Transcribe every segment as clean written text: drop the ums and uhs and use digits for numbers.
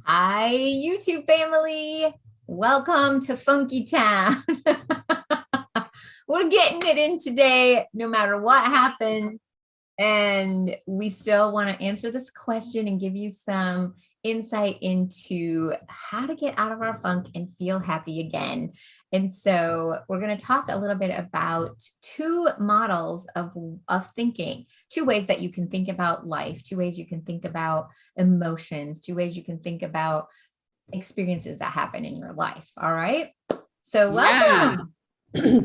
Hi, YouTube family. Welcome to Funky Town. We're getting it in today, no matter what happened. And we still want to answer this question and give you some insight into how to get out of our funk and feel happy again. And so we're going to talk a little bit about two models of thinking, two ways that you can think about life, two ways you can think about emotions, two ways you can think about experiences that happen in your life. All right. So Yeah. welcome.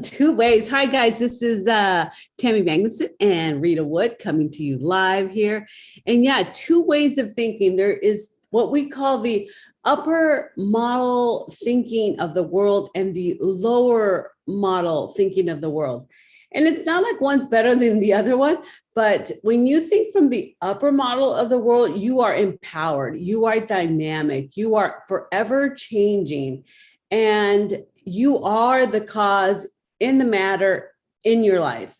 Two ways. Hi, guys. This is Tammy Magnuson and Rita Wood coming to you live here. And yeah, two ways of thinking. There is what we call the upper model thinking of the world and the lower model thinking of the world. And it's not like one's better than the other one, but when you think from the upper model of the world, you are empowered, you are dynamic, you are forever changing. And you are the cause in the matter in your life.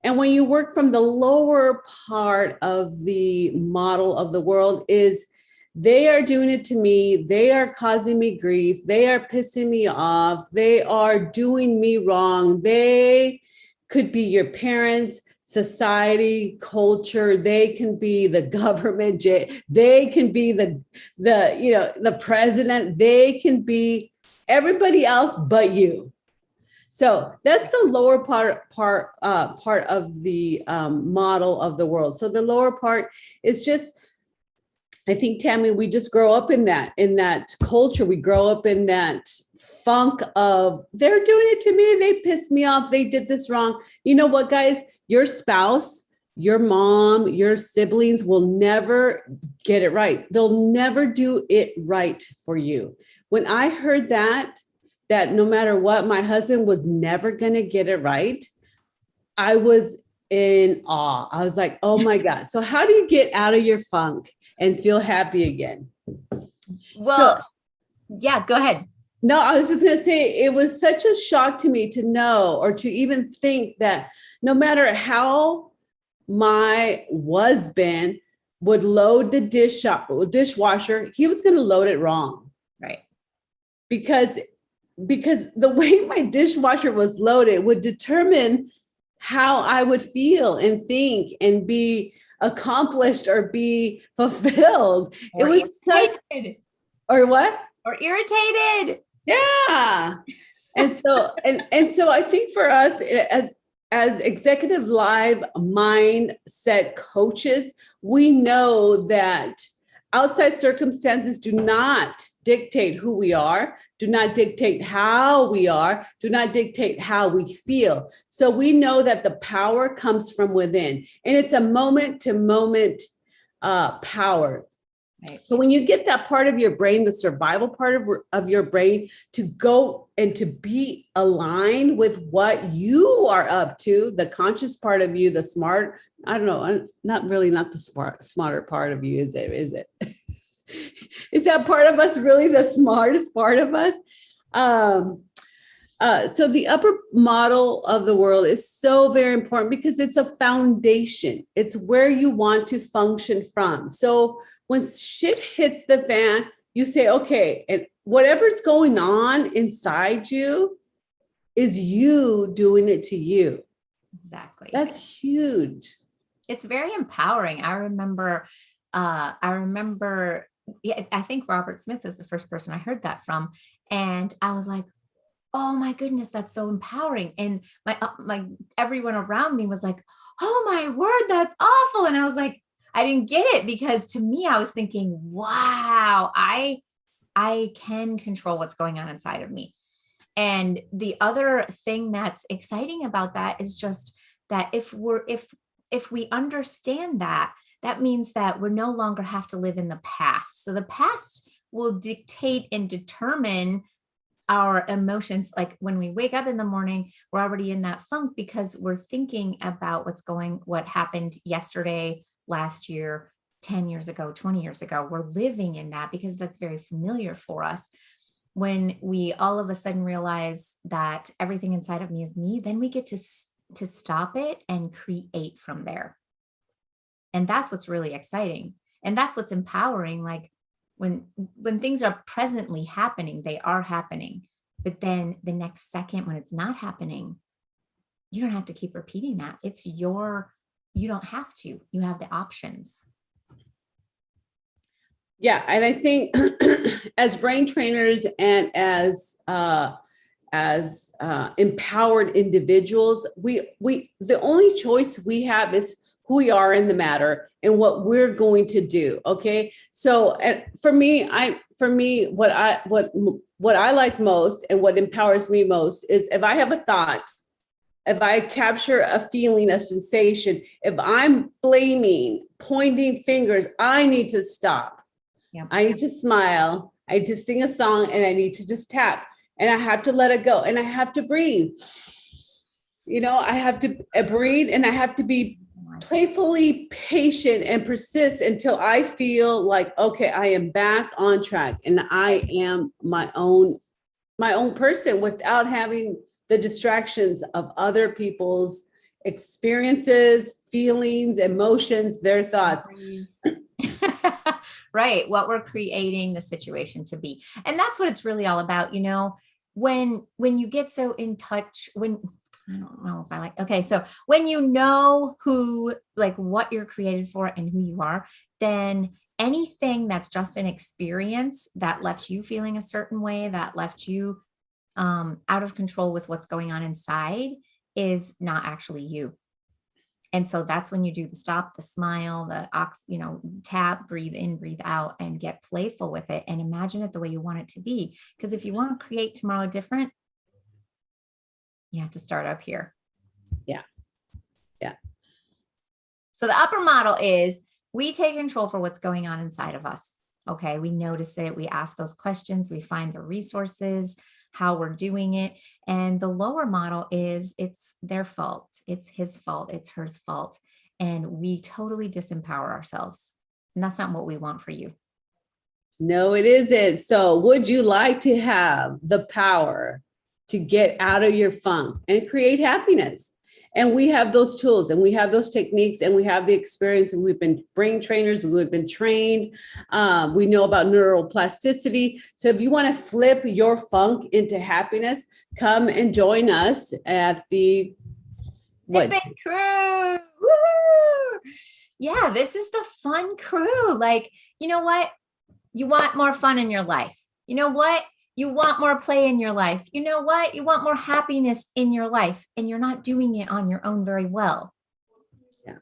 And when you work from the lower part of the model of the world is they are doing it to me. They are causing me grief. They are pissing me off. They are doing me wrong. They could be your parents, society, culture. They can be the government. They can be the president. They can be everybody else but you. So that's the lower part of the model of the world. So the lower part is just, I think, Tammy, we just grow up in that culture. We grow up in that funk of they're doing it to me. They pissed me off. They did this wrong. You know what, guys? Your spouse, your mom, your siblings will never get it right. They'll never do it right for you. When I heard that no matter what, my husband was never going to get it right, I was in awe. I was like, oh my God. So how do you get out of your funk and feel happy again? Well, yeah, go ahead. No, I was just going to say it was such a shock to me to know or to even think that no matter how my husband would load the dishwasher, he was going to load it wrong. Right. Because the way my dishwasher was loaded would determine how I would feel and think and be accomplished or be fulfilled. Or It was irritated. or what? Or irritated. Yeah. And so I think for us as executive live mindset coaches, we know that outside circumstances do not dictate who we are, do not dictate how we are, do not dictate how we feel. So we know that the power comes from within, and it's a moment to moment power. Right. So when you get that part of your brain, the survival part of your brain, to go and to be aligned with what you are up to, the conscious part of you, the smart, I don't know, not the smarter part of you, is it? Is that part of us really the smartest part of us? So the upper model of the world is so very important because it's a foundation. It's where you want to function from. So when shit hits the fan, you say, okay, and whatever's going on inside you is you doing it to you. Exactly. That's huge. It's very empowering. Yeah, I think Robert Smith is the first person I heard that from. And I was like, oh my goodness, that's so empowering. And my everyone around me was like, oh my word, that's awful. And I was like, I didn't get it because to me, I was thinking, wow, I can control what's going on inside of me. And the other thing that's exciting about that is just that if we understand that, that means that we're no longer have to live in the past. So the past will dictate and determine our emotions. Like when we wake up in the morning, we're already in that funk because we're thinking about what happened yesterday, last year, 10 years ago, 20 years ago. We're living in that because that's very familiar for us. When we all of a sudden realize that everything inside of me is me, then we get to stop it and create from there. And that's what's really exciting. And that's what's empowering. Like when things are presently happening, they are happening. But then the next second when it's not happening, you don't have to keep repeating that. You don't have to. You have the options. Yeah, and I think as brain trainers and as empowered individuals, we the only choice we have is who we are in the matter and what we're going to do. Okay, so and for me, what I like most and what empowers me most is if I have a thought, if I capture a feeling, a sensation, if I'm blaming, pointing fingers, I need to stop. Yep. I need to smile. I need to sing a song and I need to just tap and I have to let it go and I have to breathe. I have to breathe and I have to be playfully patient and persist until I feel like, okay, I am back on track and I am my own person without having the distractions of other people's experiences, feelings, emotions, their thoughts. Right. What we're creating the situation to be. And that's what it's really all about. When you get so in touch, I don't know if I like, okay. So when you know what you're created for and who you are, then anything that's just an experience that left you feeling a certain way, that left you out of control with what's going on inside is not actually you. And so that's when you do the stop, the smile, tap, breathe in, breathe out, and get playful with it and imagine it the way you want it to be. Because if you want to create tomorrow different, you have to start up here. Yeah. Yeah. So the upper model is we take control for what's going on inside of us. Okay. We notice it. We ask those questions. We find the resources, how we're doing it. And the lower model is it's their fault. It's his fault. It's her fault. And we totally disempower ourselves. And that's not what we want for you. No, it isn't. So would you like to have the power to get out of your funk and create happiness? And we have those tools and we have those techniques and we have the experience. And we've been brain trainers. We've been trained. We know about neuroplasticity. So if you want to flip your funk into happiness, come and join us at the crew. Woo! Yeah, this is the fun crew. Like, you know what? You want more fun in your life. You know what? You want more play in your life. You know what? You want more happiness in your life, and you're not doing it on your own very well. Yeah.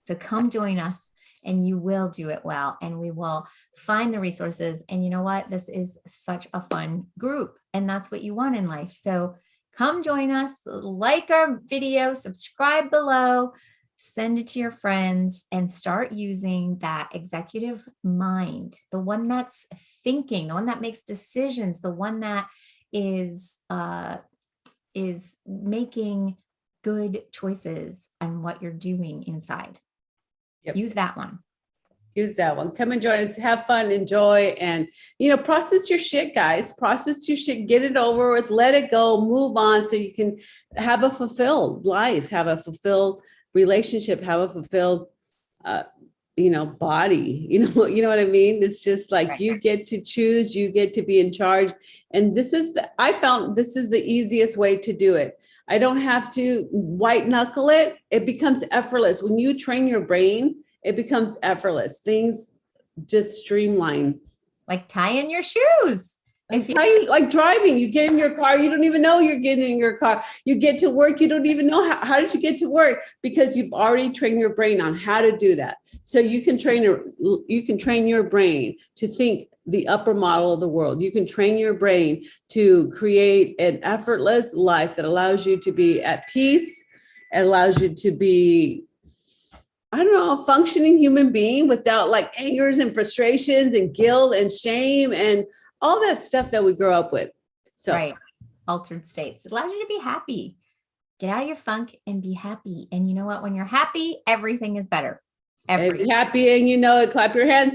So come join us and you will do it well. And we will find the resources. And you know what? This is such a fun group. And that's what you want in life. So come join us, like our video, subscribe below, send it to your friends, and start using that executive mind, the one that's thinking, the one that makes decisions, the one that is making good choices on what you're doing inside. Yep. Use that one. Use that one. Come and join us. Have fun, enjoy, and process your shit, guys. Process your shit. Get it over with. Let it go. Move on, so you can have a fulfilled life, have a fulfilled relationship, have a fulfilled, body. You know what I mean. It's just like right. You get to choose. You get to be in charge. And I found this is the easiest way to do it. I don't have to white knuckle it. It becomes effortless when you train your brain. It becomes effortless. Things just streamline. Like tying your shoes. Like driving, you get in your car, you don't even know you're getting in your car. You get to work, you don't even know how did you get to work, because you've already trained your brain on how to do that. So you can train your brain to think the upper model of the world. You can train your brain to create an effortless life that allows you to be at peace. It allows you to be, a functioning human being without like angers and frustrations and guilt and shame and all that stuff that we grow up with. So right. Altered states. It allows you to be happy. Get out of your funk and be happy. And you know what? When you're happy, everything is better. Everything. Be happy and clap your hands.